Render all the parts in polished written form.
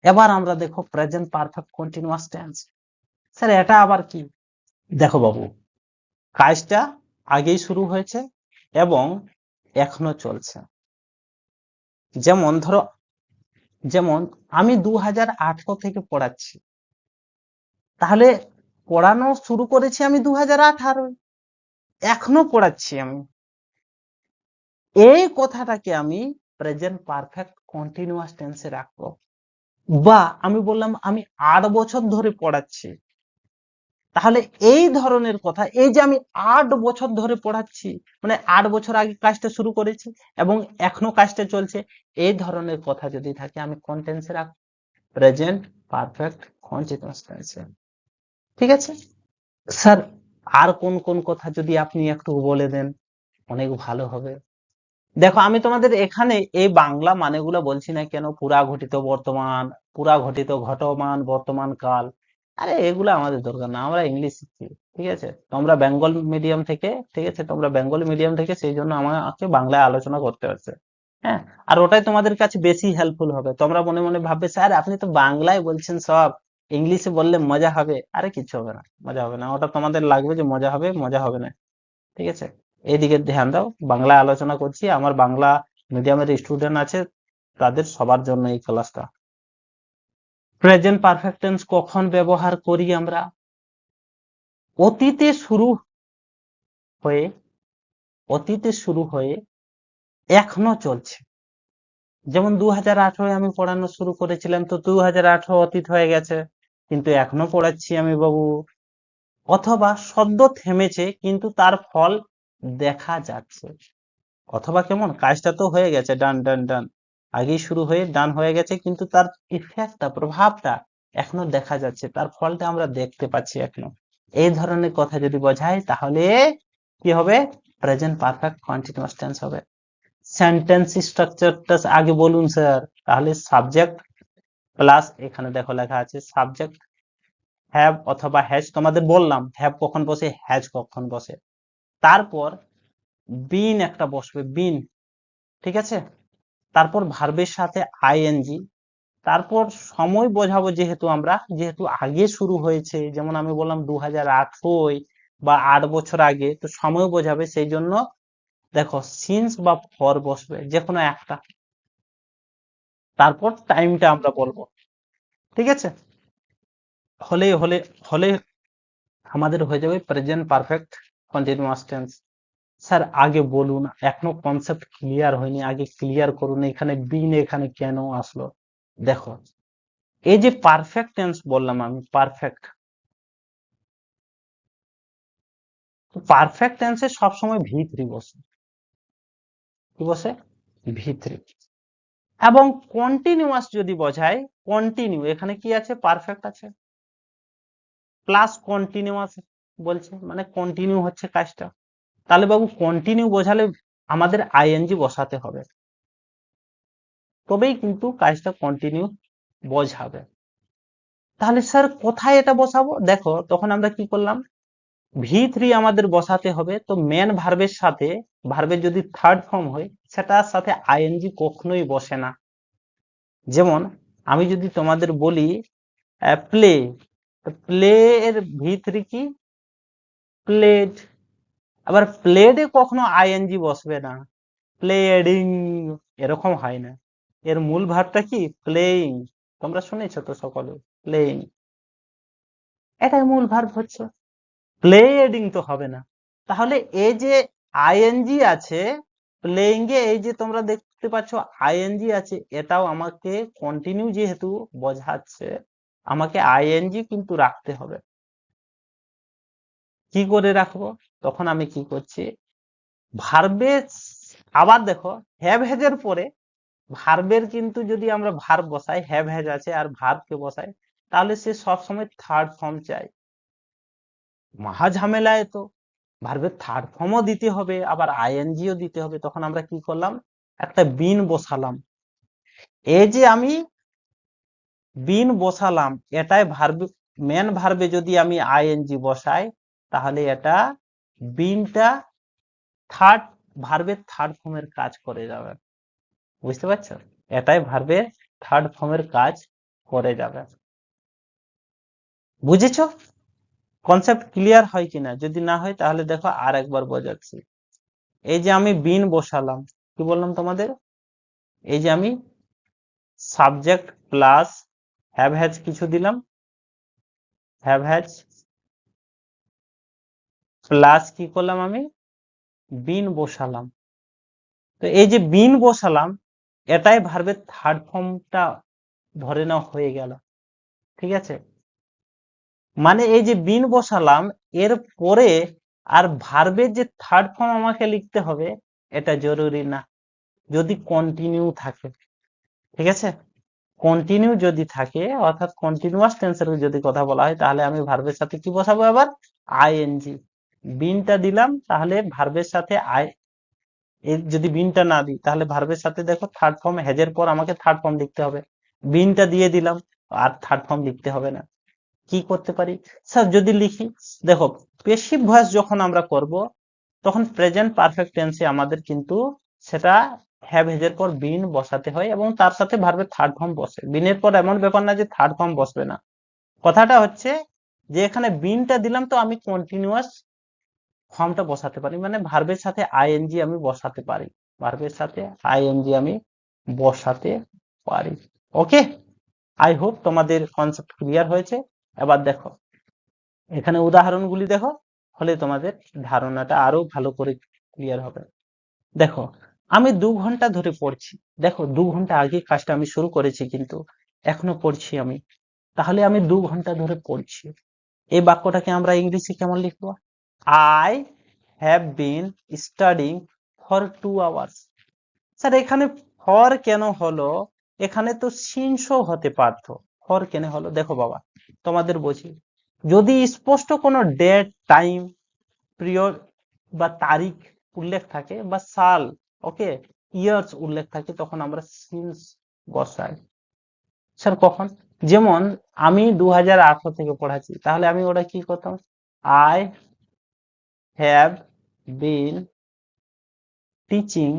এবার আমরা দেখো present perfect continuous tense. Sir এটা আবার কি? দেখো বাবু, কাজটা আগেই শুরু হয়েছে এবং এখনো চলছে। যেমন ধরো, যেমন আমি 2018 থেকে পড়াচ্ছি, তাহলে পড়ানো শুরু করেছি আমি 2018, এখনো পড়াচ্ছি আমি। এই কথাটাকে আমি প্রেজেন্ট পারফেক্ট কন্টিনিউয়াস টেন্সে রাখবো। বা আমি বললাম আমি 8 বছর ধরে পড়াচ্ছি, তাহলে এই ধরনের কথা, এই যে আমি 8 বছর ধরে পড়াচ্ছি, মানে 8 বছর আগে কাজটা শুরু করেছি এবং এখনো কাজটা চলছে, এই ধরনের কথা যদি থাকে আমি কোন টেন্সে রাখবো? প্রেজেন্ট পারফেক্ট কন্টিনিউয়াস টেন্সে। ঠিক আছে স্যার, আর কোন কোন কথা যদি আপনি একটু বলে দেন অনেক ভালো হবে। দেখো আমি তোমাদের এখানে এই বাংলা মানেগুলো বলছি না কেন, পুরা ঘটিত বর্তমান, পুরা ঘটিত ঘটমান বর্তমান কাল, আরে এগুলো আমাদের দরকার না, আমরা ইংলিশ শিখছি। ঠিক আছে, তোমরা বেঙ্গল মিডিয়াম থেকে, ঠিক আছে, তোমরা বেঙ্গলি মিডিয়াম থেকে, সেই জন্য আমাকে বাংলায় আলোচনা করতে হচ্ছে। হ্যাঁ, আর ওটাই তোমাদের কাছে বেশি হেল্পফুল হবে। তোমরা মনে মনে ভাববে স্যার আপনি তো বাংলায় বলছেন সব, ইংলিশে বললে মজা হবে। আরে কিছু হবে না, মজা হবে না, ওটা তোমাদের লাগবে যে মজা হবে, মজা হবে না। ঠিক আছে, এইদিকে ধ্যান দাও, বাংলায় আলোচনা করছি, আমার বাংলা মিডিয়ামের স্টুডেন্ট আছে, তাদের সবার জন্য এই ক্লাসটা। প্রেজেন্ট পারফেক্ট টেন্স কখন ব্যবহার করি আমরা? অতীতে শুরু হয়ে, অতীতে শুরু হয়ে এখনো চলছে। যেমন 2018 আমি পড়ানো শুরু করেছিলাম, তো 2018 অতীত হয়ে গেছে, কিন্তু এখনো পড়াচ্ছি আমি বাবু। অথবা সদ্য থেমেছে কিন্তু তার ফল দেখা যাচ্ছে। অথবা কেমন, কাজটা তো হয়ে গেছে, ডান ডান ডান, আগেই শুরু হয়ে ডান হয়ে গেছে, কিন্তু তার ইফেক্টটা, প্রভাবটা এখনো দেখা যাচ্ছে, তার ফলটা আমরা দেখতে পাচ্ছি এখনো। এই ধরনের কথা যদি বোঝায় তাহলে কি হবে? প্রেজেন্ট পারফেক্ট কন্টিনিউয়াস টেন্স হবে। সেন্টেন্স স্ট্রাকচারটা আগে বলুন স্যার। তাহলে সাবজেক্ট প্লাস, এখানে দেখো লেখা আছে সাবজেক্ট হ্যাভ অথবা হ্যাজ, তোমাদের বললাম হ্যাভ কখন বসে, হ্যাজ কখন বসে। তারপর বিন একটা বসবে, বিন, ঠিক আছে। তারপর ভার্বের সাথে আইএনজি। তারপর সময় বোঝাবো, যেহেতু আমরা, যেহেতু আগে শুরু হয়েছে, যেমন আমি বললাম 2018 বা 8 বছর আগে, তো সময় বোঝাবে, সেই জন্য দেখো সিন্স বা ফর বসবে, যে কোনো একটা। তারপর টাইমটা আমরা বলবো। ঠিক আছে, হলে হলে হলে আমাদের হয়ে যাবে present perfect continuous tense. Sir আগে বলুন, এখনো কনসেপ্ট ক্লিয়ার হয়নি, আগে ক্লিয়ার করুন, এখানে বিন এখানে কেন আসলো। দেখো, এই যে পারফেক্ট টেন্স বললাম আমি, পারফেক্ট, পারফেক্ট টেন্সে সবসময় ভি3 বসে। কি বসে? ভি3। এবং কন্টিনিউয়াস যদি বোঝায়, কন্টিনিউ, এখানে কি আছে? পারফেক্ট আছে প্লাস কন্টিনিউয়াস বলছে, মানে কন্টিনিউ হচ্ছে কাজটা। তাহলে বাবু কন্টিনিউ বোঝালে আমাদের আইএনজি বসাতে হবে, তবেই কিন্তু কাজটা কন্টিনিউ বোঝাবে। তাহলে স্যার কোথায় এটা বসাবো? দেখো তখন আমরা কি করলাম, ভি3 আমাদের বসাতে হবে, তো মেন ভার্বের সাথে, ভার্বের যদি থার্ড ফর্ম হয় সেটার সাথে আইএনজি কখনোই বসে না। যেমন আমি যদি তোমাদের বলি প্লে, প্লে এর ভি3 কি? প্লেড। আবার প্লেডে কখনো আইএনজি বসবে না, প্লেডিং এরকম হয় না। এর মূল ভার্বটা কি? প্লেইং। তোমরা শুনেছো তো সকলে, প্লেইং, এটাই মূল ভার্ব হচ্ছে। প্লেডিং তো হবে না। তাহলে এই যে আইএনজি আছে প্লেইং এ, এই যে তোমরা দেখতে পাচ্ছ আইএনজি আছে, এটাও আমাকে কন্টিনিউ যেহেতু বোঝাচ্ছে, আমাকে আইএনজি কিন্তু রাখতে হবে। কি করে রাখবো? তখন আমি কি করছি, ভার্বে, আবার দেখো হ্যাভ হ্যাজের পরে ভার্বের কিন্তু যদি আমরা ভার্ব বসাই, হ্যাভ হ্যাজ আছে আর ভার্বকে বসাই, তাহলে সে সবসময় থার্ড ফর্ম চাই। মহা ঝামেলায় তো, ভার্বের থার্ড ফর্মও দিতে হবে আবার আইএনজিও দিতে হবে। তখন আমরা কি করলাম, একটা বিন বসালাম। এই যে আমি বিন বসালাম, এটাই ভার্ব, মেন ভার্বে যদি আমি আইএনজি বসাই, তাহলে এটা বিনটা থার্ড, ভার্বের থার্ড ফর্মের কাজ করে যাবে। বুঝতে পারছো? এটাই ভার্বের থার্ড ফর্মের কাজ করে যাবে। বুঝেছো? কনসেপ্ট ক্লিয়ার হয় কিনা? যদি না হয় তাহলে দেখো আর একবার বোঝাচ্ছি। এই যে আমি বিন বসালাম, কি বললাম তোমাদের? এই যে আমি সাবজেক্ট প্লাস হ্যাভ হ্যাজ কিছু দিলাম, হ্যাভ হ্যাজ প্লাস কি করলাম আমি বিন বসালাম। তো এই যে বিন বসালাম, এটাই ভার্বের থার্ড ফর্মটা ধরে নেওয়া হয়ে গেল। ঠিক আছে, মানে এই যে বিন বসালাম এর পরে আর ভার্বের যে থার্ড ফর্ম আমাকে লিখতে হবে এটা জরুরি না, যদি কন্টিনিউ থাকে। ঠিক আছে, কন্টিনিউ যদি থাকে অর্থাৎ কন্টিনিউয়াস টেন্সের যদি কথা বলা হয় তাহলে আমি ভার্বের সাথে কি বসাবো? আবার আইএনজি। বিনটা দিলাম তাহলে ভার্বের সাথে যদি বিনটা না দিই তাহলে ভার্বের সাথে দেখো থার্ড ফর্ম হ্যাজের পর আমাকে থার্ড ফর্ম লিখতে হবে। বিনটা দিয়ে দিলাম আর থার্ড ফর্ম লিখতে হবে না। কি করতে পারি স্যার যদি লিখি? দেখো পেসিভ ভয়েস যখন আমরা করব তখন প্রেজেন্ট পারফেক্ট টেন্সে আমাদের কিন্তু সেটা হ্যাভ হ্যাজের পর বিন বসাতে হয় এবং তার সাথে ভার্বের থার্ড ফর্ম বসে। বিনের পর এমন ব্যাপার না যে থার্ড ফর্ম বসবে না। কথাটা হচ্ছে যে এখানে বিনটা দিলাম তো আমি কন্টিনিউয়াস ফর্মটা বসাতে পারি, মানে ভার্বের সাথে আইএনজি আমি বসাতে পারি, ভার্বের সাথে আইএনজি আমি বসাতে পারি। ওকে, আই হোপ তোমাদের কনসেপ্ট ক্লিয়ার হয়েছে। এবার দেখো এখানে উদাহরণগুলি দেখো, ফলে তোমাদের ধারণাটা আরো ভালো করে ক্লিয়ার হবে। দেখো আমি 2 ঘন্টা ধরে পড়ছি, দেখো 2 ঘন্টা আগে কাজটা আমি শুরু করেছি কিন্তু এখনো পড়ছি আমি, তাহলে আমি 2 ঘন্টা ধরে পড়ছি। এই বাক্যটাকে আমরা ইংলিশে কেমন লিখবো? I have been studying for 2 hours. Sir এখানে ফর কেন হলো? এখানে তো সিন্সও হতে পারতো, ফর কেন হলো? দেখো বাবা তোমাদের বলছি, যদি স্পষ্ট কোনো ডেট, টাইম, পিরিয়ড বা তারিখ উল্লেখ থাকে বা সাল, ওকে, ইয়ার্স উল্লেখ থাকে তখন আমরা সিন্স বসাই। স্যার কখন? যেমন আমি 2018 থেকে পড়াচ্ছি, তাহলে আমি ওটা কি করতাম? I have been teaching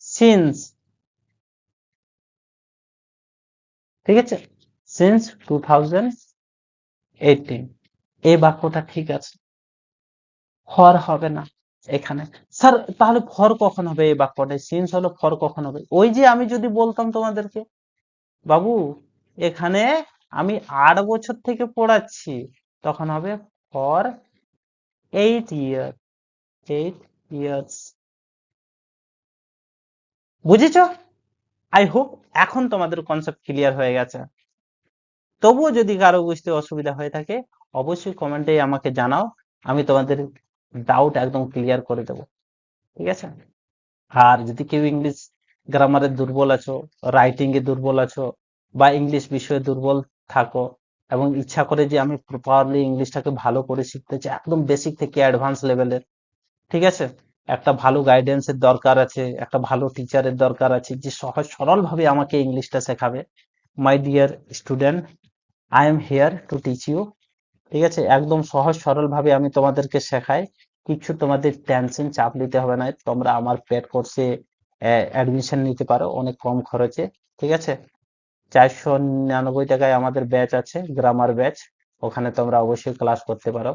since, ঠিক আছে, সিন্স 2018। এই বাক্যটা ঠিক আছে, ফর হবে না এখানে। স্যার তাহলে ফর কখন হবে? এই বাক্যটায় সিন্স হলো, ফর কখন হবে? ওই যে আমি যদি বলতাম তোমাদেরকে বাবু এখানে আমি 8 বছর থেকে পড়াচ্ছি, তখন হবে ফর 8 ইয়ার, 8 ইয়ার্স। বুঝেছ? আই হোপ এখন তোমাদের কনসেপ্ট ক্লিয়ার হয়ে গেছে। তবুও যদি কারো বুঝতে অসুবিধা হয়ে থাকে অবশ্যই কমেন্টে আমাকে জানাও, আমি তোমাদের ডাউট একদম ক্লিয়ার করে দেবো। ঠিক আছে, আর যদি কেউ ইংলিশ গ্রামারে দুর্বল আছো, রাইটিং এ দুর্বল আছো, বা ইংলিশ বিষয়ে দুর্বল থাকো এবং ইচ্ছা করে যে আমি প্রপারলি ইংলিশটাকে ভালো করে শিখতে চাই একদম বেসিক থেকে অ্যাডভান্স লেভেলের, ঠিক আছে, একটা ভালো গাইডেন্সের দরকার আছে, একটা ভালো টিচারের দরকার আছে যে সহজ সরল ভাবে আমাকে ইংলিশটা শেখাবে। My dear student, I am here to teach you. ঠিক আছে, একদম সহজ সরল ভাবে আমি তোমাদেরকে শেখাই, কিছু তোমাদের টেনশন চাপ নিতে হবে না, তোমরা আমার পেড কোর্সে অ্যাডমিশন নিতে পারো অনেক কম খরচে। ঠিক আছে, 499 টাকায় আমাদের ব্যাচ আছে, গ্রামার ব্যাচ, ওখানে তোমরা অবশ্যই ক্লাস করতে পারো।